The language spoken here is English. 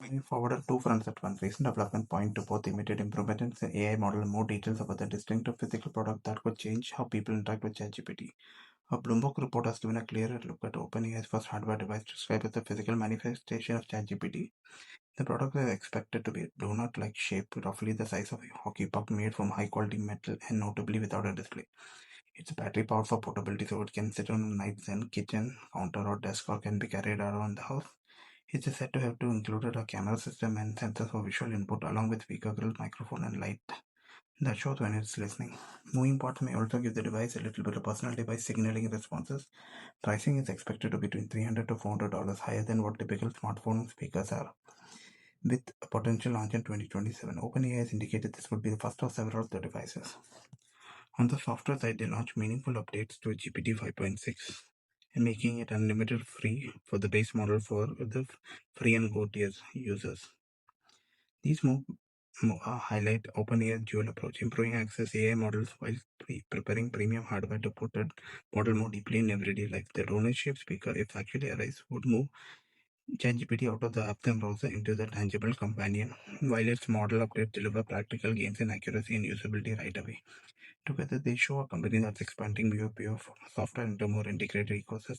Moving forward on two fronts at once, recent development point to both immediate improvements in AI model and more details about the distinctive physical product that could change how people interact with ChatGPT. A Bloomberg report has given a clearer look at OpenAI's first hardware device described as the physical manifestation of ChatGPT. The product is expected to be donut-like shaped, roughly the size of a hockey puck, made from high-quality metal and notably without a display. It's battery powered for portability, so it can sit on a nightstand, kitchen, counter, or desk, or can be carried around the house. It's said to have included a camera system and sensors for visual input, along with speaker grill, microphone, and light that shows when it's listening. Moving parts may also give the device a little bit of personal device signaling responses. Pricing is expected to be between $300 to $400 higher than what typical smartphone speakers are, with a potential launch in 2027. OpenAI has indicated this would be the first of several of the devices. On the software side, they launched meaningful updates to GPT-5.6 and making it unlimited free for the base model for the free and go tier users. These moves highlight OpenAI's dual approach, improving access AI models while preparing premium hardware to put a model more deeply in everyday life. The doughnut-shaped speaker, if actually arrives, would move ChatGPT out of the app and browser into the tangible companion, while its model updates deliver practical gains in accuracy and usability right away. Together, they show a company that's expanding beyond pure software into a more integrated ecosystem.